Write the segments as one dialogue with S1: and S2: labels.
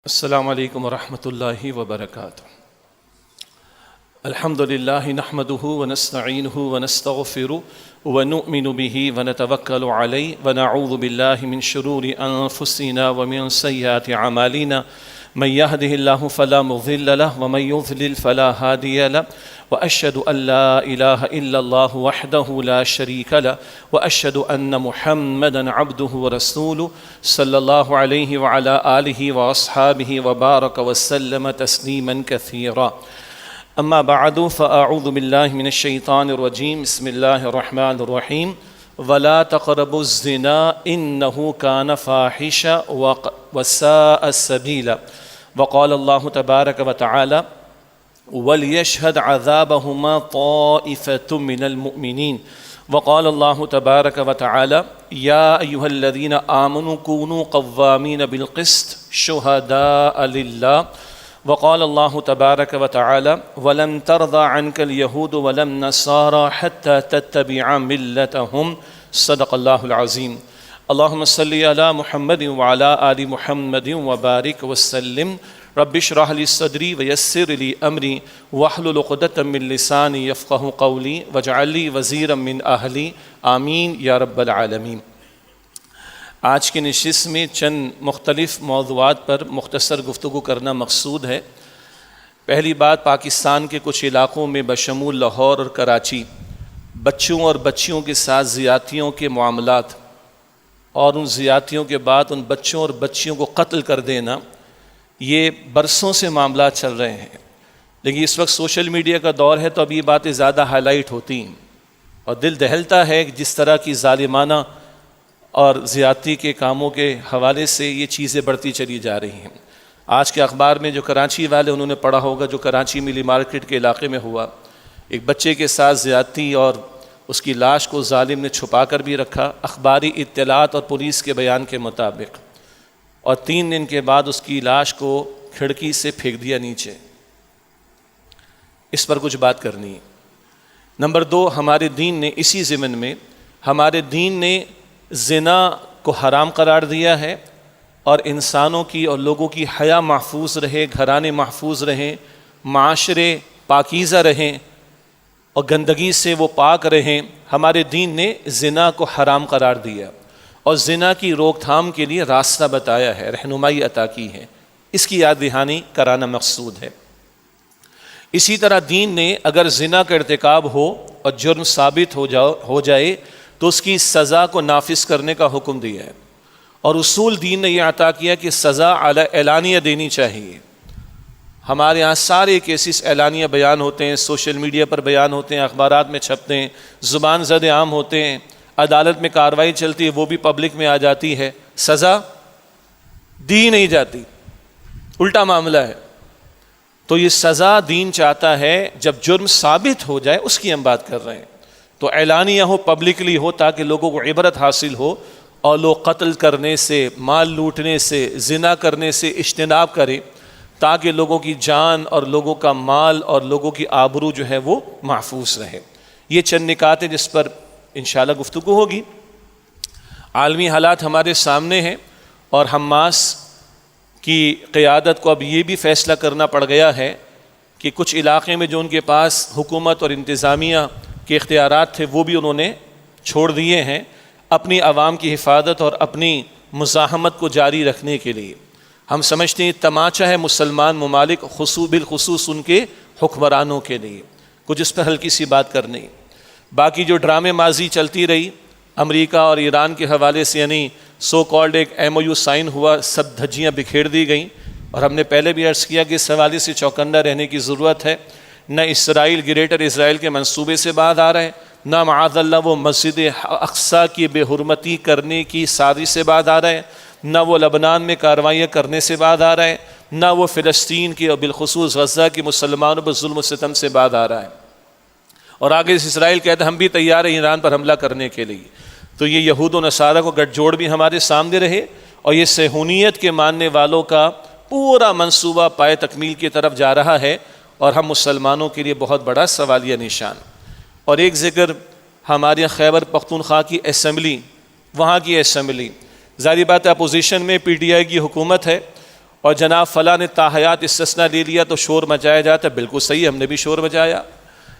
S1: السلام علیکم ورحمۃ اللہ وبرکاتہ۔ الحمد للہ نحمده ونستعینه ونستغفره ونؤمن به ونتوکل علیہ ونعوذ باللہ من شرور انفسنا ومن سیئات اعمالنا من يهده الله فلا مضل له ومن يضلل فلا هادي له واشهد ان لا اله الا الله وحده لا شريك له واشهد ان محمدا عبده ورسوله صلى الله عليه وعلى اله واصحابه وبارك وسلم تسليما كثيرا اما بعد فاعوذ بالله من الشيطان الرجيم بسم الله الرحمن الرحيم ولا تقربوا الزنا انه كان فاحشا وساء سبيلا وقال الله تبارك وتعالى وليشهد عذابهما طائفة من المؤمنين وقال الله تبارك وتعالى يا أيها الذين آمنوا كونوا قوامين بالقسط شهداء لله وقال الله تبارك وتعالى ولن ترضى عنك اليهود ولا النصارى حتى تتبع ملتهم صدق الله العظيم اللهم صل على محمد وعلى آل محمد وبارك وسلم رب اشرح لي صدري ويسر لي أمري واحلل عقدة من لساني يفقهوا قولي واجعل لي وزيرا من أهلي آمين يا رب العالمين۔ آج کی نشست میں چند مختلف موضوعات پر مختصر گفتگو کرنا مقصود ہے۔ پہلی بات، پاکستان کے کچھ علاقوں میں بشمول لاہور اور کراچی بچوں اور بچیوں کے ساتھ زیادتیوں کے معاملات اور ان زیادتیوں کے بعد ان بچوں اور بچیوں کو قتل کر دینا، یہ برسوں سے معاملات چل رہے ہیں، لیکن اس وقت سوشل میڈیا کا دور ہے تو اب یہ باتیں زیادہ ہائی لائٹ ہوتی ہیں اور دل دہلتا ہے کہ جس طرح کی ظالمانہ اور زیادتی کے کاموں کے حوالے سے یہ چیزیں بڑھتی چلی جا رہی ہیں۔ آج کے اخبار میں جو کراچی والے انہوں نے پڑھا ہوگا، جو کراچی ملی مارکیٹ کے علاقے میں ہوا، ایک بچے کے ساتھ زیادتی اور اس کی لاش کو ظالم نے چھپا کر بھی رکھا اخباری اطلاعات اور پولیس کے بیان کے مطابق، اور 3 دن کے بعد اس کی لاش کو کھڑکی سے پھینک دیا نیچے۔ اس پر کچھ بات کرنی ہے۔ نمبر 2، ہمارے دین نے اسی ضمن میں ہمارے دین نے زنا کو حرام قرار دیا ہے، اور انسانوں کی اور لوگوں کی حیا محفوظ رہے، گھرانے محفوظ رہیں، معاشرے پاکیزہ رہیں اور گندگی سے وہ پاک رہیں، ہمارے دین نے زنا کو حرام قرار دیا اور زنا کی روک تھام کے لیے راستہ بتایا ہے، رہنمائی عطا کی ہے۔ اس کی یاد دہانی کرانا مقصود ہے۔ اسی طرح دین نے اگر زنا کا ارتکاب ہو اور جرم ثابت ہو جائے تو اس کی سزا کو نافذ کرنے کا حکم دیا ہے، اور اصول دین نے یہ عطا کیا کہ سزا اعلانیہ دینی چاہیے۔ ہمارے ہاں سارے کیسز اعلانیہ بیان ہوتے ہیں، سوشل میڈیا پر بیان ہوتے ہیں، اخبارات میں چھپتے ہیں، زبان زد عام ہوتے ہیں، عدالت میں کارروائی چلتی ہے، وہ بھی پبلک میں آ جاتی ہے، سزا دی نہیں جاتی، الٹا معاملہ ہے۔ تو یہ سزا دین چاہتا ہے جب جرم ثابت ہو جائے، اس کی ہم بات کر رہے ہیں، تو اعلانیہ ہو، پبلکلی ہو، تاکہ لوگوں کو عبرت حاصل ہو اور لوگ قتل کرنے سے، مال لوٹنے سے، زنا کرنے سے اجتناب کریں، تاکہ لوگوں کی جان اور لوگوں کا مال اور لوگوں کی آبرو جو ہے وہ محفوظ رہے۔ یہ چند نکات ہیں جس پر انشاءاللہ گفتگو ہوگی۔ عالمی حالات ہمارے سامنے ہیں، اور حماس کی قیادت کو اب یہ بھی فیصلہ کرنا پڑ گیا ہے کہ کچھ علاقے میں جو ان کے پاس حکومت اور انتظامیہ کے اختیارات تھے وہ بھی انہوں نے چھوڑ دیے ہیں، اپنی عوام کی حفاظت اور اپنی مزاحمت کو جاری رکھنے کے لیے۔ ہم سمجھتے ہیں تماچا ہے مسلمان ممالک، بالخصوص ان کے حکمرانوں کے لیے۔ کچھ اس پر ہلکی سی بات کرنی۔ باقی جو ڈرامے ماضی چلتی رہی امریکہ اور ایران کے حوالے سے، یعنی سو کالڈ ایک MOU سائن ہوا، سب دھجیاں بکھیر دی گئیں، اور ہم نے پہلے بھی عرض کیا کہ اس حوالے سے چوکندہ رہنے کی ضرورت ہے۔ نہ اسرائیل گریٹر اسرائیل کے منصوبے سے باز آ رہا ہے، نہ معاذ اللہ وہ مسجد اقصیٰ کی بے حرمتی کرنے کی سازش سے باز آ رہا ہے، نہ وہ لبنان میں کارروائیاں کرنے سے باز آ رہا ہے، نہ وہ فلسطین کی اور بالخصوص غزہ کے مسلمانوں پر ظلم و ستم سے باز آ رہا ہے، اور آگے اسرائیل کہتا ہے ہم بھی تیار ہیں ایران پر حملہ کرنے کے لیے۔ تو یہ یہود و نصارہ کو گٹھ جوڑ بھی ہمارے سامنے رہے، اور یہ صہیونیت کے ماننے والوں کا پورا منصوبہ پائے تکمیل کی طرف جا رہا ہے، اور ہم مسلمانوں کے لیے بہت بڑا سوالیہ نشان۔ اور ایک ذکر ہمارے خیبر پختونخوا کی اسمبلی، وہاں کی اسمبلی، ظاہر بات ہے اپوزیشن میں PTI کی حکومت ہے، اور جناب فلاں نے تاحیات استثناء لے لیا تو شور مچایا جاتا ہے، بالکل صحیح، ہم نے بھی شور مچایا۔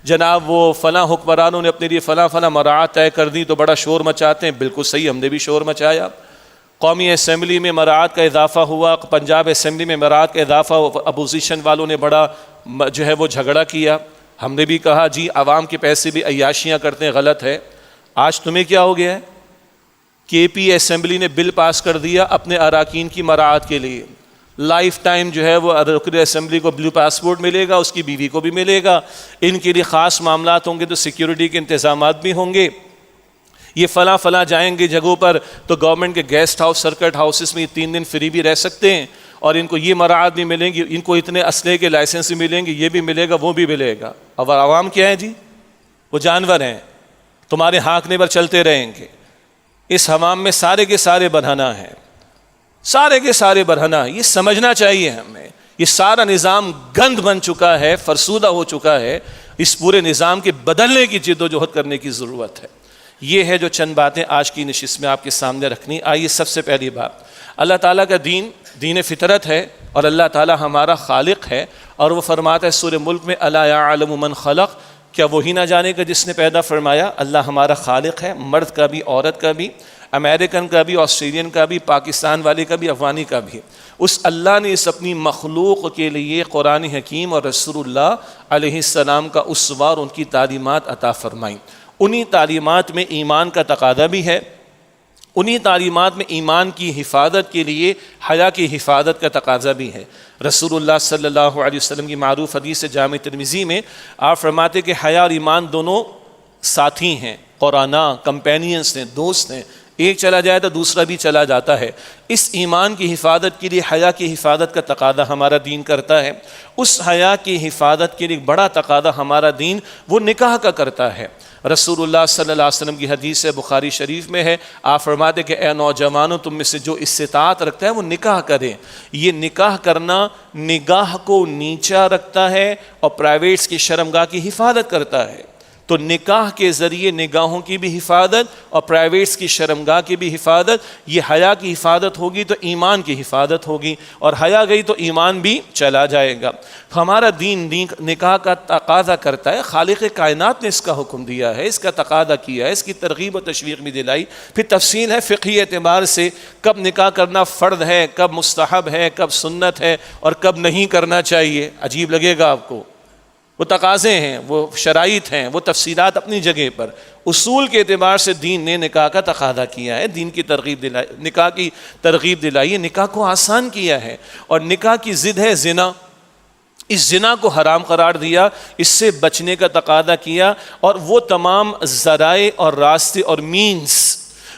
S1: جناب وہ فلاں حکمرانوں نے اپنے لیے فلاں فلاں مراعات طے کر دی تو بڑا شور مچاتے ہیں، بالکل صحیح، ہم نے بھی شور مچایا۔ قومی اسمبلی میں مراعات کا اضافہ ہوا، پنجاب اسمبلی میں مراعات کا اضافہ ہوا، اپوزیشن والوں نے بڑا جو ہے وہ جھگڑا کیا، ہم نے بھی کہا جی عوام کے پیسے بھی عیاشیاں کرتے ہیں، غلط ہے۔ آج تمہیں کیا ہو گیا ہے؟ کے پی اسمبلی نے بل پاس کر دیا اپنے اراکین کی مراعات کے لیے، لائف ٹائم جو ہے وہ رکن اسمبلی کو بلو پاسپورٹ ملے گا، اس کی بیوی کو بھی ملے گا، ان کے لیے خاص معاملات ہوں گے تو سیکیورٹی کے انتظامات بھی ہوں گے، یہ فلاں فلاں جائیں گے جگہوں پر تو گورنمنٹ کے گیسٹ ہاؤس سرکٹ ہاؤسز میں 3 دن فری بھی رہ سکتے ہیں، اور ان کو یہ مراعات بھی ملیں گی، ان کو اتنے اسلحے کے لائسنس بھی ملیں گے، یہ بھی ملے گا وہ بھی ملے گا۔ اور عوام کیا ہے جی؟ وہ جانور ہیں، تمہارے ہانکنے پر چلتے رہیں گے۔ اس حمام میں سارے کے سارے برہنہ ہیں، سارے کے سارے برہنہ، یہ سمجھنا چاہیے ہمیں، یہ سارا نظام گند بن چکا ہے، فرسودہ ہو چکا ہے، اس پورے نظام کے بدلنے کی جد و جہد کرنے کی ضرورت ہے۔ یہ ہے جو چند باتیں آج کی نشست میں آپ کے سامنے رکھنی۔ آئیے سب سے پہلی بات، اللہ تعالیٰ کا دین دین فطرت ہے، اور اللہ تعالیٰ ہمارا خالق ہے، اور وہ فرماتا ہے سورہ ملک میں الا یعلم من خلق، کیا وہی نہ جانے گا جس نے پیدا فرمایا؟ اللہ ہمارا خالق ہے، مرد کا بھی عورت کا بھی، امریکن کا بھی، آسٹریلین کا بھی، پاکستان والے کا بھی، افغانی کا بھی۔ اس اللہ نے اس اپنی مخلوق کے لیے قرآن حکیم اور رسول اللہ علیہ السلام کا اسوہ اور ان کی تعلیمات عطا فرمائیں۔ انہی تعلیمات میں ایمان کا تقاضا بھی ہے، انہی تعلیمات میں ایمان کی حفاظت کے لیے حیا کی حفاظت کا تقاضا بھی ہے۔ رسول اللہ صلی اللہ علیہ وسلم کی معروف حدیث جامع ترمذی میں آپ فرماتے کہ حیا اور ایمان دونوں ساتھی ہیں، قرانا، کمپینینز ہیں، دوست ہیں، ایک چلا جائے تو دوسرا بھی چلا جاتا ہے۔ اس ایمان کی حفاظت کے لیے حیا کی حفاظت کا تقاضا ہمارا دین کرتا ہے۔ اس حیا کی حفاظت کے لیے ایک بڑا تقاضا ہمارا دین وہ نکاح کا کرتا ہے۔ رسول اللہ صلی اللہ علیہ وسلم کی حدیث بخاری شریف میں ہے، آپ فرماتے کہ اے نوجوانوں، تم میں سے جو استطاعت رکھتا ہے وہ نکاح کرے۔ یہ نکاح کرنا نگاہ کو نیچا رکھتا ہے اور پرائیویٹس کی شرمگاہ کی حفاظت کرتا ہے۔ تو نکاح کے ذریعے نگاہوں کی بھی حفاظت اور پرائیویٹس کی شرمگاہ کی بھی حفاظت، یہ حیا کی حفاظت ہوگی تو ایمان کی حفاظت ہوگی، اور حیا گئی تو ایمان بھی چلا جائے گا۔ ہمارا دین نکاح کا تقاضا کرتا ہے، خالق کائنات نے اس کا حکم دیا ہے، اس کا تقاضا کیا ہے، اس کی ترغیب و تشویق بھی دلائی۔ پھر تفصیل ہے فقہی اعتبار سے، کب نکاح کرنا فرض ہے، کب مستحب ہے، کب سنت ہے، اور کب نہیں کرنا چاہیے۔ عجیب لگے گا آپ کو، وہ تقاضے ہیں، وہ شرائط ہیں، وہ تفصیلات اپنی جگہ پر۔ اصول کے اعتبار سے دین نے نکاح کا تقاضا کیا ہے، دین کی ترغیب دلائی، نکاح کی ترغیب دلائی ہے، نکاح کو آسان کیا ہے، اور نکاح کی ضد ہے زنا۔ اس زنا کو حرام قرار دیا، اس سے بچنے کا تقاضا کیا، اور وہ تمام ذرائع اور راستے اور مینز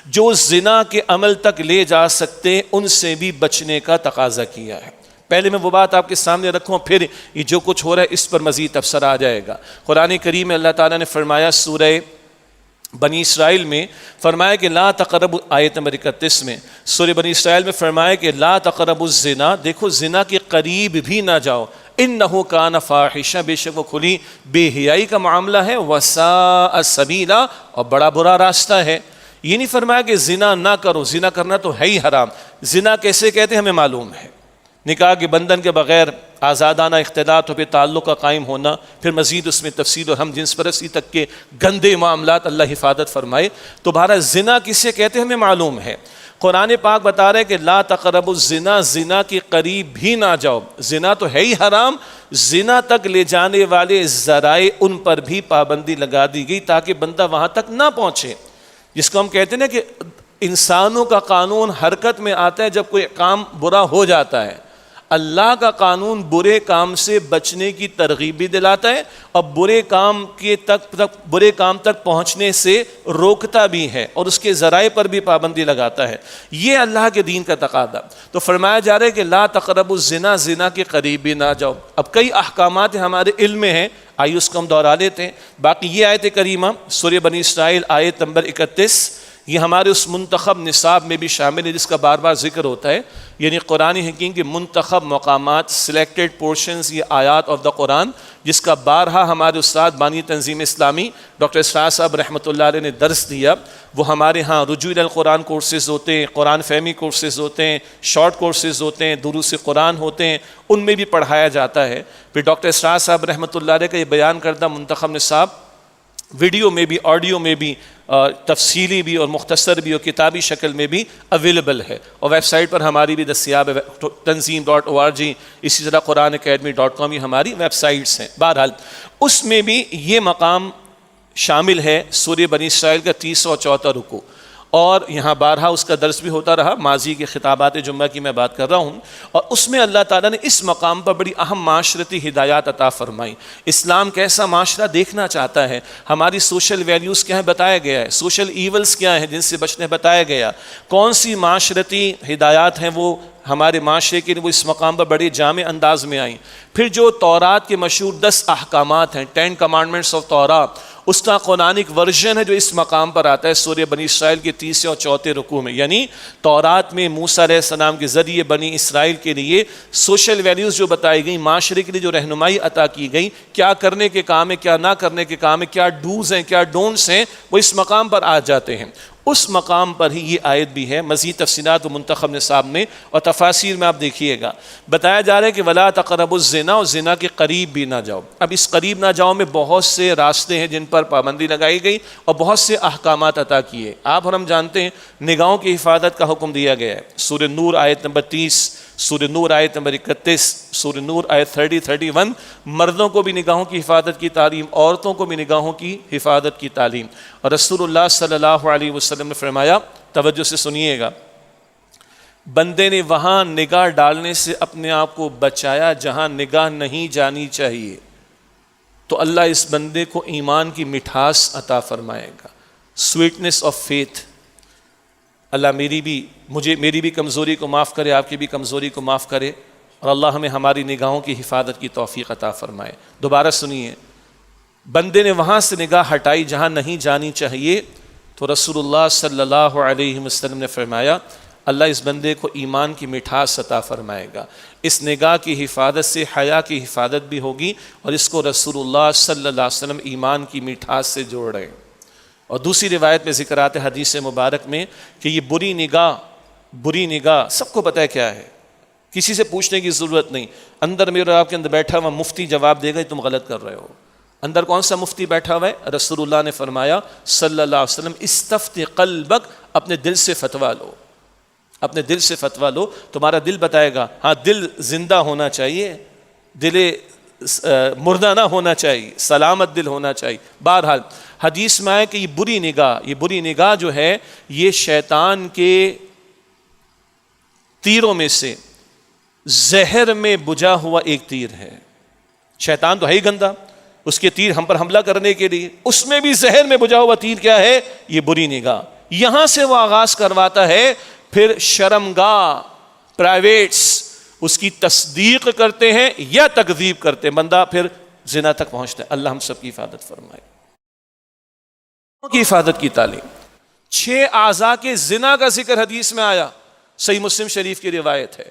S1: جو زنا کے عمل تک لے جا سکتے ان سے بھی بچنے کا تقاضا کیا ہے۔ پہلے میں وہ بات آپ کے سامنے رکھوں، پھر یہ جو کچھ ہو رہا ہے اس پر مزید تبصرہ آ جائے گا۔ قرآن کریم میں اللہ تعالیٰ نے فرمایا سورہ بنی اسرائیل میں فرمایا کہ لا تقربوا، آیت نمبر 31 میں سورہ بنی اسرائیل میں فرمایا کہ لا تقربوا الزنا، دیکھو زنا کے قریب بھی نہ جاؤ، انہ کان فاحشہ، بے شک وہ کھلی بے حیائی کا معاملہ ہے، وساء سبیلا، اور بڑا برا راستہ ہے۔ یہ نہیں فرمایا کہ زنا نہ کرو، زنا کرنا تو ہے ہی حرام۔ زنا کیسے کہتے ہیں ہمیں معلوم ہے، نکاح کے بندھن کے بغیر آزادانہ اختلاط ہو پہ تعلق کا قائم ہونا، پھر مزید اس میں تفصیل اور ہم جنس پرستی تک کے گندے معاملات، اللہ حفاظت فرمائے۔ تو بہرحال زنا کسے کہتے ہیں ہمیں معلوم ہے۔ قرآن پاک بتا رہے کہ لا تقربوا الزنا، زنا کے قریب بھی نہ جاؤ۔ زنا تو ہے ہی حرام، زنا تک لے جانے والے ذرائع ان پر بھی پابندی لگا دی گئی تاکہ بندہ وہاں تک نہ پہنچے، جس کو ہم کہتے ہیں نا کہ انسانوں کا قانون حرکت میں آتا ہے جب کوئی کام برا ہو جاتا ہے۔ اللہ کا قانون برے کام سے بچنے کی ترغیب بھی دلاتا ہے اور برے کام تک پہنچنے سے روکتا بھی ہے، اور اس کے ذرائع پر بھی پابندی لگاتا ہے۔ یہ اللہ کے دین کا تقاضا۔ تو فرمایا جا رہا ہے کہ لا تقربوا الزنا، زنا کے قریب بھی نہ جاؤ۔ اب کئی احکامات ہمارے علم میں ہیں، آئیے اس کو ہم دہرا لیتے ہیں۔ باقی یہ آیت کریمہ سورہ بنی اسرائیل آیت نمبر 31، یہ ہمارے اس منتخب نصاب میں بھی شامل ہے جس کا بار بار ذکر ہوتا ہے، یعنی قرآن حکیم کے منتخب مقامات، سلیکٹڈ پورشنز، یہ آیات آف دا قرآن، جس کا بارہا ہمارے استاد بانی تنظیم اسلامی ڈاکٹر اسرار صاحب رحمۃ اللہ علیہ نے درس دیا۔ وہ ہمارے ہاں رجوع القرآن کورسز ہوتے ہیں، قرآن فہمی کورسز ہوتے ہیں، شارٹ کورسز ہوتے ہیں، دروس قرآن ہوتے ہیں، ان میں بھی پڑھایا جاتا ہے۔ پھر ڈاکٹر اسرار صاحب رحمۃ اللہ علیہ کا یہ بیان کردہ منتخب نصاب ویڈیو میں بھی، آڈیو میں بھی، تفصیلی بھی اور مختصر بھی اور کتابی شکل میں بھی اویلیبل ہے، اور ویب سائٹ پر ہماری بھی دستیاب ہے، tanzeem.org، اسی طرح QuranAcademy.com، یہ ہماری ویب سائٹس ہیں۔ بہرحال اس میں بھی یہ مقام شامل ہے، سورہ بنی اسرائیل کا 30 اور 34 رکوع، اور یہاں بارہا اس کا درس بھی ہوتا رہا، ماضی کے خطابات جمعہ کی میں بات کر رہا ہوں، اور اس میں اللہ تعالیٰ نے اس مقام پر بڑی اہم معاشرتی ہدایات عطا فرمائی۔ اسلام کیسا معاشرہ دیکھنا چاہتا ہے، ہماری سوشل ویلیوز کیا ہیں بتایا گیا ہے، سوشل ایولز کیا ہیں جن سے بچنے بتایا گیا، کون سی معاشرتی ہدایات ہیں وہ ہمارے معاشرے کے لیے وہ اس مقام پر بڑے جامع انداز میں آئیں۔ پھر جو تورات کے مشہور 10 احکامات ہیں، 10 کمانڈمنٹس آف تورات، اس کا قرآنک ورژن ہے جو اس مقام پر آتا ہے سورہ بنی اسرائیل کے 30 اور 34 رکوع میں۔ یعنی تورات میں موسیٰ علیہ السلام کے ذریعے بنی اسرائیل کے لیے سوشل ویلیوز جو بتائی گئی، معاشرے کے لیے جو رہنمائی عطا کی گئی، کیا کرنے کے کام ہے، کیا نہ کرنے کے کام ہے، کیا ڈوز ہیں، کیا ڈونٹس ہیں، وہ اس مقام پر آ جاتے ہیں۔ اس مقام پر ہی یہ آیت بھی ہے، مزید تفصیلات و منتخب نصاب میں اور تفاسیر میں آپ دیکھیے گا، بتایا جا رہا ہے کہ وَلَا تَقْرَبُوا الزِّنَا، اور زنا کے قریب بھی نہ جاؤ۔ اب اس قریب نہ جاؤ میں بہت سے راستے ہیں جن پر پابندی لگائی گئی اور بہت سے احکامات عطا کیے۔ آپ اور ہم جانتے ہیں نگاہوں کی حفاظت کا حکم دیا گیا ہے، سورہ نور آیت نمبر 30، سورہ نور آیت نمبر 31، سورہ نور آیت 31، مردوں کو بھی نگاہوں کی حفاظت کی تعلیم، عورتوں کو بھی نگاہوں کی حفاظت کی تعلیم۔ اور رسول اللہ صلی اللہ علیہ وسلم نے فرمایا، توجہ سے سنیے گا، بندے نے وہاں نگاہ ڈالنے سے اپنے آپ کو بچایا جہاں نگاہ نہیں جانی چاہیے، تو اللہ اس بندے کو ایمان کی مٹھاس عطا فرمائے گا، سویٹنس آف فیتھ۔ اللہ میری بھی کمزوری کو معاف کرے، آپ کی بھی کمزوری کو معاف کرے، اور اللہ ہمیں ہماری نگاہوں کی حفاظت کی توفیق عطا فرمائے۔ دوبارہ سنیے، بندے نے وہاں سے نگاہ ہٹائی جہاں نہیں جانی چاہیے، تو رسول اللہ صلی اللہ علیہ وسلم نے فرمایا اللہ اس بندے کو ایمان کی مٹھاس عطا فرمائے گا۔ اس نگاہ کی حفاظت سے حیا کی حفاظت بھی ہوگی، اور اس کو رسول اللہ صلی اللہ علیہ وسلم ایمان کی مٹھاس سے جوڑ رہے ہیں۔ اور دوسری روایت میں ذکر آتے حدیث مبارک میں کہ یہ بری نگاہ سب کو پتہ ہے کیا ہے، کسی سے پوچھنے کی ضرورت نہیں، اندر میرے آپ کے اندر بیٹھا ہوا مفتی جواب دے گا تم غلط کر رہے ہو۔ اندر کون سا مفتی بیٹھا ہوا ہے؟ رسول اللہ نے فرمایا صلی اللہ علیہ وسلم، استفتی قلبک، اپنے دل سے فتویٰ لو، اپنے دل سے فتویٰ لو، تمہارا دل بتائے گا۔ ہاں دل زندہ ہونا چاہیے، دل مردہ نہ ہونا چاہیے، سلامت دل ہونا چاہیے۔ بہرحال حدیث میں آئے کہ یہ بری نگاہ جو ہے یہ شیطان کے تیروں میں سے زہر میں بجھا ہوا ایک تیر ہے۔ شیطان تو ہے ہی گندا، اس کے تیر ہم پر حملہ کرنے کے لیے، اس میں بھی زہر میں بجھا ہوا تیر کیا ہے؟ یہ بری نگاہ۔ یہاں سے وہ آغاز کرواتا ہے، پھر شرمگاہ، پرائیویٹس اس کی تصدیق کرتے ہیں یا تکذیب کرتے ہیں، بندہ پھر زنا تک پہنچتا ہے۔ اللہ ہم سب کی حفاظت فرمائے۔ کی حفاظت کی تعلیم، 6 اعضاء کے زنا کا ذکر حدیث میں آیا، صحیح مسلم شریف کی روایت ہے،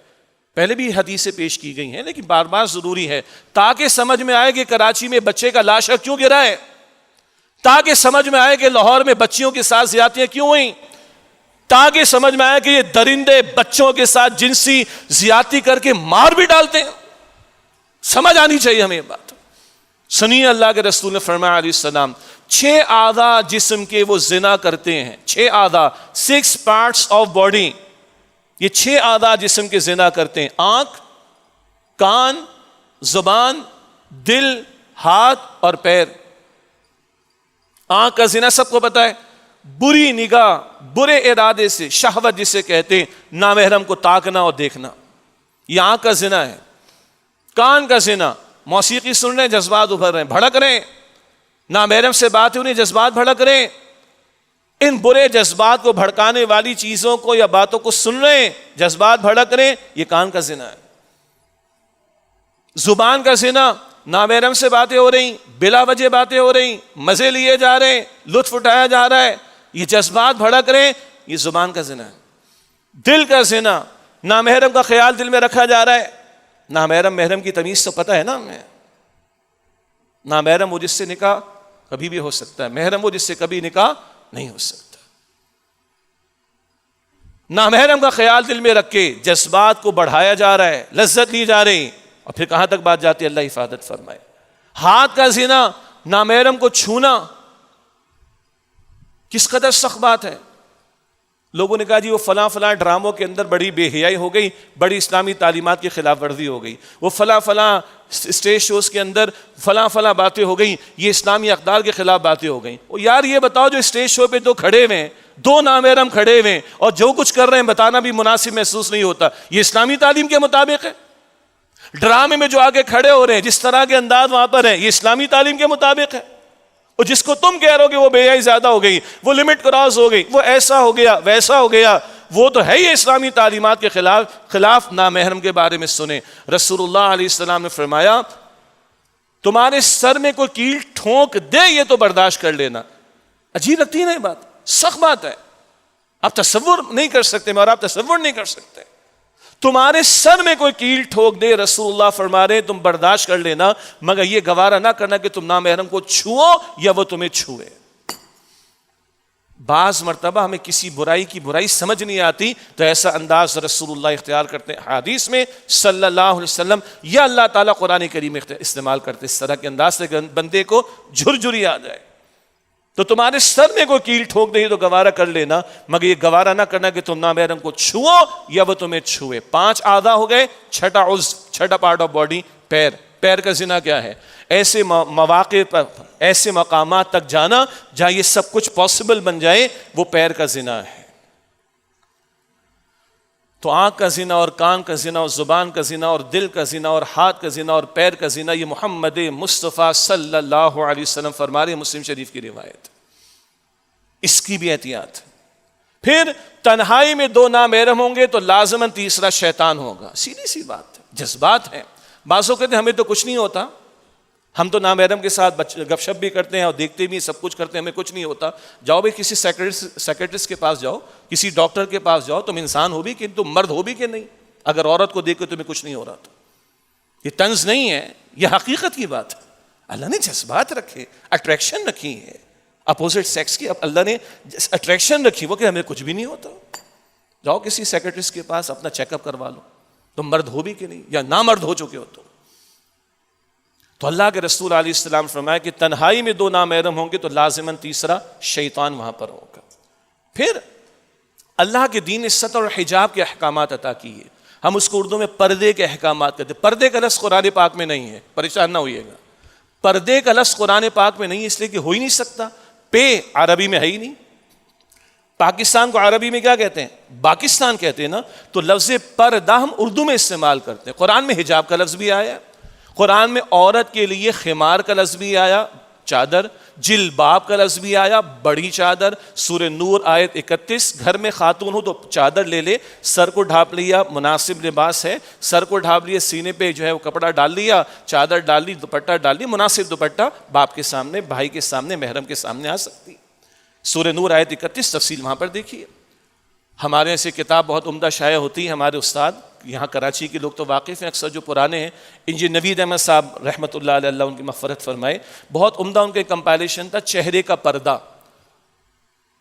S1: پہلے بھی حدیثیں پیش کی گئی ہیں لیکن بار بار ضروری ہے تاکہ سمجھ میں آئے کہ کراچی میں بچے کا لاشا کیوں گرا ہے، تاکہ سمجھ میں آئے کہ لاہور میں بچیوں کے ساتھ زیادتیاں کیوں ہوئیں، تاکہ سمجھ میں آئے کہ یہ درندے بچوں کے ساتھ جنسی زیادتی کر کے مار بھی ڈالتے ہیں۔ سمجھ آنی چاہیے ہمیں یہ بات۔ سنیے اللہ کے رسول نے فرمایا علیہ السلام، 6 اعضاء جسم کے وہ زنا کرتے ہیں، 6 اعضاء، 6 parts آف باڈی، یہ 6 اعضاء جسم کے زنا کرتے ہیں، آنکھ، کان، زبان، دل، ہاتھ اور پیر۔ آنکھ کا زنا سب کو پتا ہے، بری نگاہ، برے ارادے سے، شہوت جسے کہتے ہیں، نامحرم کو تاکنا اور دیکھنا، یہ آنکھ کا زنا ہے۔ کان کا زنا، موسیقی سن رہے ہیں، جذبات ابھر رہے ہیں، بھڑک رہے ہیں، نامحرم سے بات ہو رہی، جذبات بھڑک رہے ہیں، ان برے جذبات کو بھڑکانے والی چیزوں کو یا باتوں کو سن رہے ہیں، جذبات بھڑک رہے ہیں، یہ کان کا زنا ہے۔ زبان کا زنا، نامحرم سے باتیں ہو رہی، بلا وجہ باتیں ہو رہی، مزے لیے جا رہے ہیں، لطف اٹھایا جا رہا ہے، یہ جذبات بھڑک رہے ہیں، یہ زبان کا زنا ہے، دل کا زنا. نامحرم کا خیال دل میں رکھا جا رہا ہے. نامحرم محرم کی تمیز تو پتہ ہے نا ہمیں. نامحرم وہ جس سے نکاح کبھی بھی ہو سکتا ہے، محرم وہ جس سے کبھی نکاح نہیں ہو سکتا. نامحرم کا خیال دل میں رکھ کے جذبات کو بڑھایا جا رہا ہے، لذت لی جا رہی، اور پھر کہاں تک بات جاتی ہے، اللہ حفاظت فرمائے. ہاتھ کا زنا، نامحرم کو چھونا، کس قدر سخت بات ہے. لوگوں نے کہا جی وہ فلاں فلاں ڈراموں کے اندر بڑی بے حیائی ہو گئی، بڑی اسلامی تعلیمات کی خلاف ورزی ہو گئی، وہ فلاں فلاں اسٹیج شوز کے اندر فلاں فلاں باتیں ہو گئیں، یہ اسلامی اقدار کے خلاف باتیں ہو گئیں. وہ یار یہ بتاؤ جو اسٹیج شو پہ تو کھڑے ہوئے ہیں، دو نامحرم کھڑے ہوئے ہیں، اور جو کچھ کر رہے ہیں بتانا بھی مناسب محسوس نہیں ہوتا، یہ اسلامی تعلیم کے مطابق ہے؟ ڈرامے میں جو آگے کھڑے ہو رہے ہیں، جس طرح کے انداز وہاں پر ہیں، یہ اسلامی تعلیم کے مطابق ہے؟ اور جس کو تم کہہ رہے ہو کہ وہ بے حیائی زیادہ ہو گئی، وہ لمٹ کراس ہو گئی، وہ ایسا ہو گیا ویسا ہو گیا، وہ تو ہے ہی اسلامی تعلیمات کے خلاف. نامحرم کے بارے میں سنیں، رسول اللہ علیہ السلام نے فرمایا تمہارے سر میں کوئی کیل ٹھونک دے یہ تو برداشت کر لینا. عجیب لگتی ہے نا یہ بات، سخت بات ہے، آپ تصور نہیں کر سکتے، اور آپ تصور نہیں کر سکتے. تمہارے سر میں کوئی کیل ٹھوک دے، رسول اللہ فرما رہے تم برداشت کر لینا، مگر یہ گوارا نہ کرنا کہ تم نامحرم کو چھو یا وہ تمہیں چھوئے. بعض مرتبہ ہمیں کسی برائی کی برائی سمجھ نہیں آتی تو ایسا انداز رسول اللہ اختیار کرتے ہیں حدیث میں صلی اللہ علیہ وسلم، یا اللہ تعالیٰ قرآن کریم استعمال کرتے اس طرح کے انداز سے بندے کو جھرجھری آ جائے. تو تمہارے سر میں کوئی کیل ٹھوک دے تو گوارا کر لینا، مگر یہ گوارا نہ کرنا کہ تم نامحرم کو چھو یا وہ تمہیں چھوئے. 5 اعضاء ہو گئے، چھٹا پارٹ آف باڈی پیر. پیر کا زنا کیا ہے؟ ایسے مواقع پر، ایسے مقامات تک جانا جہاں یہ سب کچھ پاسبل بن جائے، وہ پیر کا زنا ہے. تو آنکھ کا زنا اور کان کا زنا اور زبان کا زنا اور دل کا زنا اور ہاتھ کا زنا اور پیر کا زنا، یہ محمد مصطفیٰ صلی اللہ علیہ وسلم فرما رہے ہیں، مسلم شریف کی روایت. اس کی بھی احتیاط. پھر تنہائی میں 2 نامحرم ہوں گے تو لازماً تیسرا شیطان ہوگا. سیدھی سی بات ہے، جذبات ہیں. بعضوں کہتے ہیں ہمیں تو کچھ نہیں ہوتا، ہم تو نامحرم کے ساتھ گپ شپ بھی کرتے ہیں اور دیکھتے بھی سب کچھ کرتے ہیں، ہمیں کچھ نہیں ہوتا. جاؤ بھائی کسی سیکریٹسٹ کے پاس جاؤ، کسی ڈاکٹر کے پاس جاؤ، تم انسان ہو بھی کہ تم مرد ہو بھی کہ نہیں. اگر عورت کو دیکھ کے تمہیں کچھ نہیں ہو رہا تو یہ طنز نہیں ہے، یہ حقیقت کی بات ہے. اللہ نے جذبات رکھے، اٹریکشن رکھی ہے اپوزٹ سیکس کی، اب اللہ نے اٹریکشن رکھی وہ کہ ہمیں کچھ بھی نہیں ہوتا. جاؤ کسی سیکریٹسٹ کے پاس اپنا چیک اپ کروا لو، تم مرد ہو بھی کہ نہیں، یا نامرد ہو چکے ہو تو اللہ کے رسول علیہ السلام فرمایا کہ تنہائی میں 2 نامحرم ہوں گے تو لازماً تیسرا شیطان وہاں پر ہوگا. پھر اللہ کے دین نے ستر اور حجاب کے احکامات عطا کیے. ہم اس کو اردو میں پردے کے احکامات کہتے ہیں. پردے کا لفظ قرآن پاک میں نہیں ہے، پریشان نہ ہوئیے گا. پردے کا لفظ قرآن پاک میں نہیں، اس لیے کہ ہو ہی نہیں سکتا. پے عربی میں ہے ہی نہیں. پاکستان کو عربی میں کیا کہتے ہیں؟ پاکستان کہتے ہیں نا. تو لفظ پردہ ہم اردو میں استعمال کرتے ہیں. قرآن میں حجاب کا لفظ بھی آیا، قرآن میں عورت کے لیے خمار کا لفظ بھی آیا، چادر. جلباب کا لفظ بھی آیا، بڑی چادر. سورہ نور آیت 31، گھر میں خاتون ہو تو چادر لے لے، سر کو ڈھانپ لیا، مناسب لباس ہے، سر کو ڈھانپ لیا، سینے پہ جو ہے وہ کپڑا ڈال لیا، چادر ڈال لی، دوپٹہ ڈال لی، مناسب دوپٹہ، باپ کے سامنے، بھائی کے سامنے، محرم کے سامنے آ سکتی. سورہ نور آیت 31 تفصیل وہاں پر دیکھیے. ہمارے ایسے کتاب بہت عمدہ شائع ہوتی ہے، ہمارے استاد یہاں کراچی کے لوگ تو واقف ہیں، اکثر جو پرانے ہیں، انجینئر نوید احمد صاحب رحمۃ اللہ علیہ، اللہ ان کی مغفرت فرمائے، بہت عمدہ ان کے کمپائلیشن تھا چہرے کا پردہ.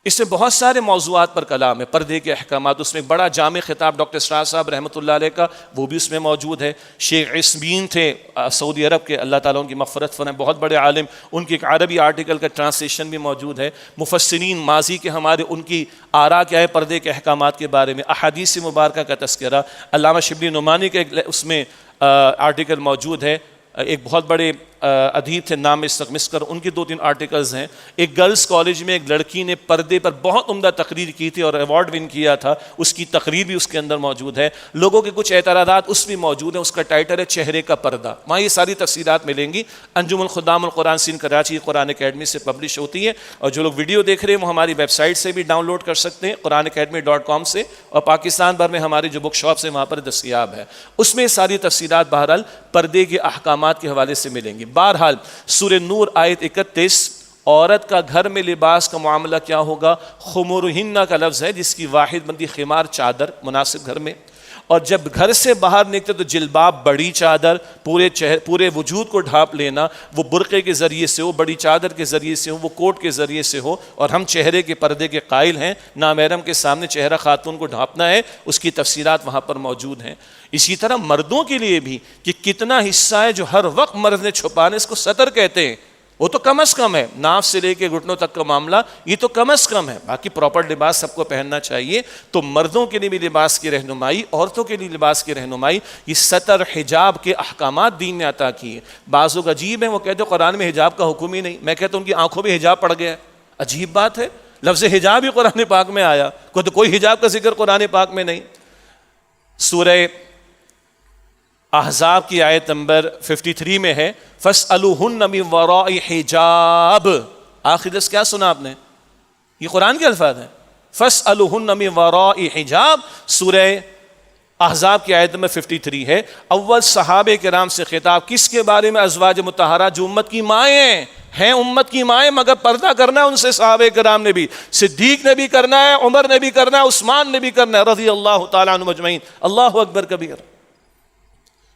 S1: اس سے بہت سارے موضوعات پر کلام ہے، پردے کے احکامات. اس میں بڑا جامع خطاب ڈاکٹر اسرار صاحب رحمۃ اللہ علیہ کا، وہ بھی اس میں موجود ہے. شیخ عثمین تھے سعودی عرب کے، اللہ تعالیٰ ان کی مغفرت فرمائے، بہت بڑے عالم، ان کی ایک عربی آرٹیکل کا ٹرانسلیشن بھی موجود ہے. مفسرین ماضی کے ہمارے، ان کی آراء کیا ہے پردے کے احکامات کے بارے میں، احادیث مبارکہ کا تذکرہ. علامہ شبلی نعمانی کے اس میں آرٹیکل موجود ہے. ایک بہت بڑے ادیب تھے نام مسکر، ان کی 2-3 آرٹیکلز ہیں. ایک گرلز کالج میں ایک لڑکی نے پردے پر بہت عمدہ تقریر کی تھی اور ایوارڈ ون کیا تھا، اس کی تقریر بھی اس کے اندر موجود ہے. لوگوں کے کچھ اعتراضات اس میں موجود ہیں. اس کا ٹائٹل ہے چہرے کا پردہ. وہاں یہ ساری تفصیلات ملیں گی. انجم الخدام القرآن سندھ کراچی قرآن اکیڈمی سے پبلش ہوتی ہے، اور جو لوگ ویڈیو دیکھ رہے ہیں وہ ہماری ویب سائٹ سے بھی ڈاؤن لوڈ کر سکتے ہیں، قرآنacademy.com سے، اور پاکستان بھر میں ہماری جو بک شاپس ہیں وہاں پر دستیاب ہے. اس میں ساری تفصیلات بہرحال پردے کے احکامات کے حوالے سے ملیں گی. بہرحال سورہ نور آیت 31 عورت کا گھر میں لباس کا معاملہ کیا ہوگا؟ خمرہن کا لفظ ہے جس کی واحد بندی خمار چادر مناسب گھر میں، اور جب گھر سے باہر نکلتے تو جلباب بڑی چادر پورے وجود کو ڈھانپ لینا، وہ برقعے کے ذریعے سے ہو، بڑی چادر کے ذریعے سے ہو، وہ کوٹ کے ذریعے سے ہو، اور ہم چہرے کے پردے کے قائل ہیں، نامحرم کے سامنے چہرہ خاتون کو ڈھانپنا ہے، اس کی تفصیلات وہاں پر موجود ہیں۔ اسی طرح مردوں کے لیے بھی کہ کتنا حصہ ہے جو ہر وقت مرد نے چھپانے، اس کو ستر کہتے ہیں، وہ تو کم از کم ہے، ناف سے لے کے گھٹنوں تک کا معاملہ یہ تو کم از کم ہے، باقی پراپر لباس سب کو پہننا چاہیے۔ تو مردوں کے لیے بھی لباس کی رہنمائی، عورتوں کے لیے لباس کی رہنمائی، یہ ستر حجاب کے احکامات دین نے عطا کیے۔ بعض لوگ عجیب ہیں، وہ کہتے ہیں قرآن میں حجاب کا حکم ہی نہیں، میں کہتا ہوں ان کی آنکھوں میں حجاب پڑ گیا ہے، عجیب بات ہے، لفظ حجاب ہی قرآن پاک میں آیا، کوئی حجاب کا ذکر قرآن پاک میں نہیں۔ سورہ احزاب کی آیت نمبر 53 میں ہے فَاسْأَلُوهُنَّ مِنْ وَرَاءِ حِجَاب، آخر دس کیا سنا آپ نے؟ یہ قرآن کے الفاظ ہیں، فَاسْأَلُوهُنَّ مِنْ وَرَاءِ حِجَاب، سورہ احزاب کی آیت نمبر 53 ہے۔ اول صحابہ کرام سے خطاب کس کے بارے میں؟ ازواج مطہرات جو امت کی مائیں ہیں، امت کی مائیں، مگر پردہ کرنا ہے ان سے صحابہ کرام نے بھی، صدیق نے بھی کرنا ہے، عمر نے بھی کرنا ہے، عثمان نے بھی کرنا ہے رضی اللہ تعالیٰ عنہم اجمعین، اللہ اکبر کبیر۔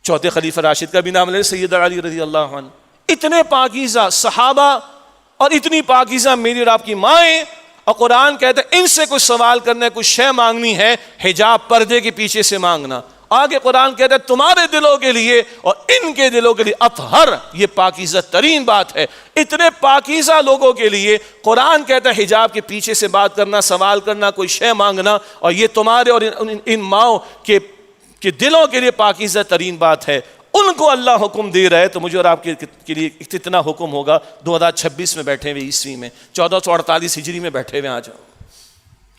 S1: چوتھے خلیفہ راشد کا بھی نام لے، سیدنا علی رضی اللہ عنہ۔ اتنے پاکیزہ صحابہ اور اتنی پاکیزہ میری اور آپ کی مائیں، اور قرآن کہتا ہے ان سے کوئی سوال کرنا ہے، کوئی شے مانگنی ہے، حجاب پردے کے پیچھے سے مانگنا۔ آگے قرآن کہتا ہے تمہارے دلوں کے لیے اور ان کے دلوں کے لیے اطہر، یہ پاکیزہ ترین بات ہے۔ اتنے پاکیزہ لوگوں کے لیے قرآن کہتا ہے حجاب کے پیچھے سے بات کرنا، سوال کرنا، کوئی شے مانگنا، اور یہ تمہارے اور ان ماؤں کے دلوں کے لیے پاکیزہ ترین بات ہے۔ ان کو اللہ حکم دے رہا ہے، تو مجھے اور آپ کے لیے کتنا حکم ہوگا 2026 میں بیٹھے ہوئے، عیسوی میں 1448 ہجری میں بیٹھے ہوئے آ جاؤ۔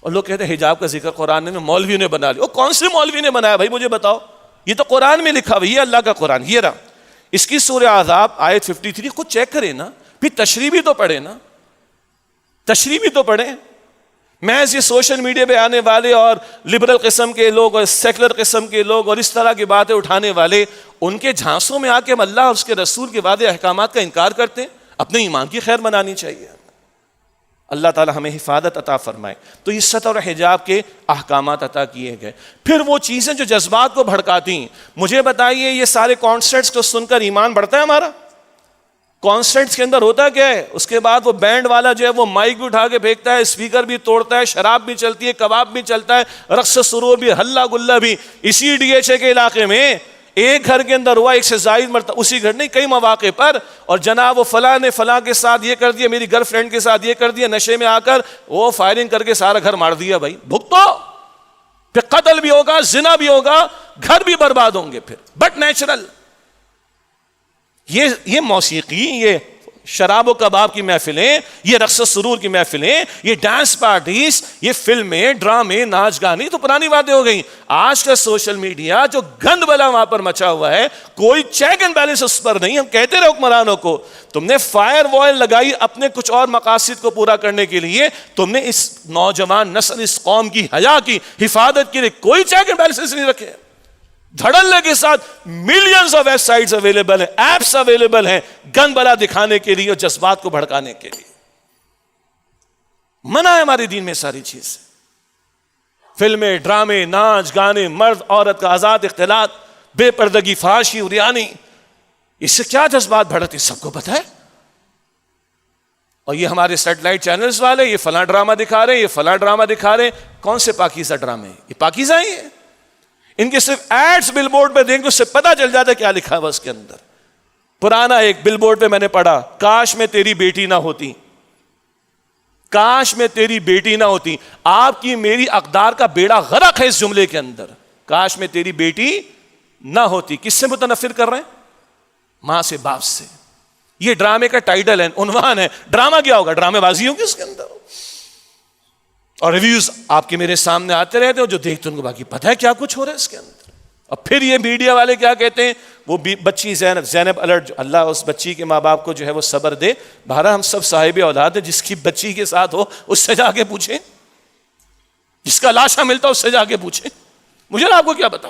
S1: اور لوگ کہتے ہیں حجاب کا ذکر قرآن میں مولویوں نے بنا لیا۔ وہ کون سے مولوی نے بنایا بھائی مجھے بتاؤ، یہ تو قرآن میں لکھا ہوا، یہ اللہ کا قرآن، یہ رہا اس کی سورہ احزاب آیت 53، خود چیک کریں نا، پھر تشریح بھی تو پڑھیں نا، تشریح بھی تو پڑھیں۔ محض یہ سوشل میڈیا پہ آنے والے اور لبرل قسم کے لوگ اور سیکولر قسم کے لوگ اور اس طرح کی باتیں اٹھانے والے، ان کے جھانسوں میں آ کے ہم اللہ اور اس کے رسول کے وعدے احکامات کا انکار کرتے ہیں۔ اپنے ایمان کی خیر منانی چاہیے، اللہ تعالی ہمیں حفاظت عطا فرمائے۔ تو یہ ستر اور حجاب کے احکامات عطا کیے گئے۔ پھر وہ چیزیں جو جذبات کو بھڑکاتی ہیں، مجھے بتائیے یہ سارے کانسرٹس کو سن کر ایمان بڑھتا ہے ہمارا؟ کانسرٹس کے اندر ہوتا کیا ہے؟ اس کے بعد وہ بینڈ والا جو ہے وہ مائک بھی اٹھا کے پھینکتا ہے، اسپیکر بھی توڑتا ہے، شراب بھی چلتی ہے، کباب بھی چلتا ہے، رقص سرور بھی، ہلا گلا بھی۔ اسی ڈی ایچ اے کے علاقے میں ایک گھر کے اندر ہوا، ایک سے زائد مرتبہ، اسی گھر نہیں کئی مواقع پر، اور جناب وہ فلاں نے فلاں کے ساتھ یہ کر دیا، میری گرل فرینڈ کے ساتھ یہ کر دیا، نشے میں آ کر وہ فائرنگ کر کے سارا گھر مار دیا۔ بھائی بھگتو، پھر قتل بھی ہوگا، زنا بھی ہوگا، گھر بھی برباد ہوں گے پھر، بٹ نیچرل۔ یہ موسیقی، یہ شراب و کباب کی محفلیں، یہ رقص سرور کی محفلیں، یہ ڈانس پارٹیز، یہ فلمیں، ڈرامے، ناچ گانے تو پرانی باتیں ہو گئیں۔ آج کا سوشل میڈیا جو گند بلا وہاں پر مچا ہوا ہے، کوئی چیک اینڈ بیلنس اس پر نہیں۔ ہم کہتے رہے حکمرانوں کو، تم نے فائر وائل لگائی اپنے کچھ اور مقاصد کو پورا کرنے کے لیے، تم نے اس نوجوان نسل، اس قوم کی حیا کی حفاظت کے لیے کوئی چیک اینڈ بیلنس نہیں رکھے۔ دھڑلے کے ساتھ millions of web sites available ہیں، ایپس اویلیبل ہیں، گند بلا دکھانے کے لیے اور جذبات کو بھڑکانے کے لیے۔ منع ہے ہمارے دین میں ساری چیز، فلمیں، ڈرامے، ناچ گانے، مرد عورت کا آزاد اختلاط، بے پردگی، فحاشی، عریانی، اس سے کیا جذبات بڑھتے سب کو پتہ ہے۔ اور یہ ہمارے سیٹلائٹ چینلز والے یہ فلاں ڈرامہ دکھا رہے ہیں، یہ فلاں ڈرامہ دکھا رہے ہیں۔ کون سے پاکیزہ ڈرامے ہیں یہ؟ پاکیزہ ہی ہیں۔ ان کے صرف ایڈز بل بورڈ پہ دیکھ تو اس سے پتہ چل جاتا ہے کیا لکھا ہوا اس کے اندر۔ پرانا ایک بل بورڈ پہ میں نے پڑھا، کاش میں تیری بیٹی نہ ہوتی، کاش میں تیری بیٹی نہ ہوتی۔ آپ کی میری اقدار کا بیڑا غرق ہے اس جملے کے اندر، کاش میں تیری بیٹی نہ ہوتی۔ کس سے متنفر کر رہے ہیں؟ ماں سے، باپ سے۔ یہ ڈرامے کا ٹائٹل ہے، عنوان ہے۔ ڈرامہ کیا ہوگا؟ ڈرامے بازی ہوگی اس کے اندر، اور ریویوز آپ کے میرے سامنے آتے رہتے ہیں، جو دیکھتے ان کو باقی پتہ ہے کیا کچھ ہو رہا ہے اس کے اندر۔ اور پھر یہ میڈیا والے کیا کہتے ہیں، وہ بچی زینب الرٹ، اللہ اس بچی کے ماں باپ کو جو ہے وہ صبر دے۔ بہرحال ہم سب صاحب اولاد ہیں، جس کی بچی کے ساتھ ہو اس سے جا کے پوچھیں، جس کا لاشا ملتا اس سے جا کے پوچھیں، مجھے آپ کو کیا پتا۔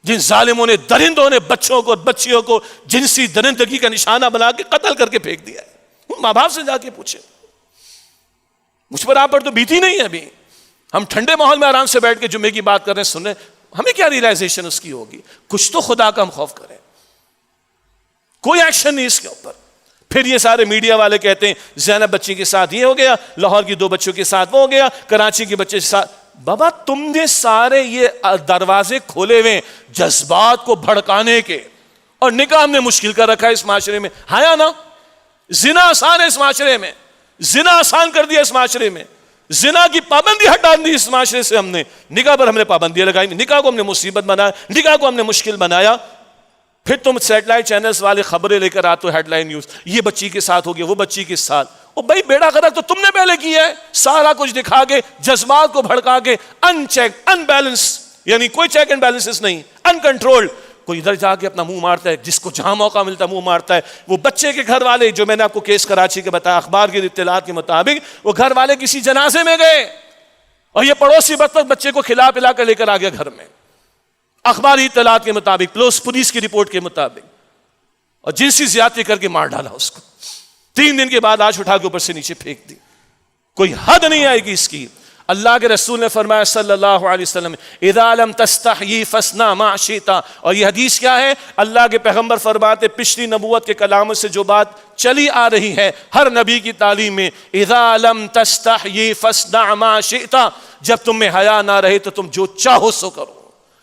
S1: جن ظالموں نے، درندوں نے بچوں کو، بچیوں کو جنسی درندگی کا نشانہ بنا کے قتل کر کے پھینک دیا ہے، ماں باپ سے جا کے پوچھیں. مجھ پر آپ پر تو بیتی نہیں ہے ابھی. ہم ٹھنڈے ماحول میں آرام سے بیٹھ کے جمعے کی بات کر رہے ہیں, سن رہے ہیں, ہمیں کیا ریئلائزیشن اس کی ہوگی؟ کچھ تو خدا کا ہم خوف کریں. کوئی ایکشن نہیں اس کے اوپر. پھر یہ سارے میڈیا والے کہتے ہیں زینب بچی کے ساتھ یہ ہو گیا, لاہور کی 2 بچوں کے ساتھ وہ ہو گیا, کراچی کے بچے کے ساتھ. بابا تم نے سارے یہ دروازے کھولے ہوئے جذبات کو بھڑکانے کے, اور نکاح ہم نے مشکل کر رکھا ہے اس معاشرے میں. حیا نا, زنا آسان ہے اس معاشرے میں, زنا آسان کر دیا اس معاشرے میں, زنا کی پابندی ہٹا دی اس معاشرے سے. ہم نے نکاح پر ہم نے پابندیاں لگائی, نکاح کو ہم نے مصیبت بنایا, نکاح کو ہم نے مشکل بنایا. پھر تم سیٹلائٹ چینلز والے خبریں لے کر آتے ہو, ہیڈ لائن نیوز, یہ بچی کے ساتھ ہو گیا, وہ بچی کے ساتھ. او بھائی بیڑا غرق تو تم نے پہلے کیا ہے, سارا کچھ دکھا کے, جذبات کو بھڑکا کے, ان چیک, ان بیلنس, یعنی کوئی چیک اینڈ بیلنس نہیں, ان کنٹرول. کوئی ادھر جا کے اپنا منہ مارتا ہے, جس کو جہاں موقع ملتا ہے منہ مارتا ہے. وہ بچے کے گھر والے, جو میں نے آپ کو کیس کراچی کے بتایا, اخبار کی اطلاعات کے مطابق وہ گھر والے کسی جنازے میں گئے اور یہ پڑوسی بچے کو کھلا پلا کر لے کر آ گیا گھر میں, اخباری اطلاعات کے مطابق, پولیس کی رپورٹ کے مطابق, اور جنسی زیادتی کر کے مار ڈالا اس کو. 3 دن کے بعد آج اٹھا کے اوپر سے نیچے پھینک دی. کوئی حد نہیں آئے گی اس کی. اللہ کے رسول نے فرمایا صلی اللہ علیہ وسلم, اذا لم تستحیی فاصنع ما شئت. اور یہ حدیث کیا ہے؟ اللہ کے پیغمبر فرماتے پچھلی نبوت کے کلاموں سے جو بات چلی آ رہی ہے ہر نبی کی تعلیم میں, اذا لم تستحیی فاصنع ما شئت. جب تم میں حیا نہ رہے تو تم جو چاہو سو کرو,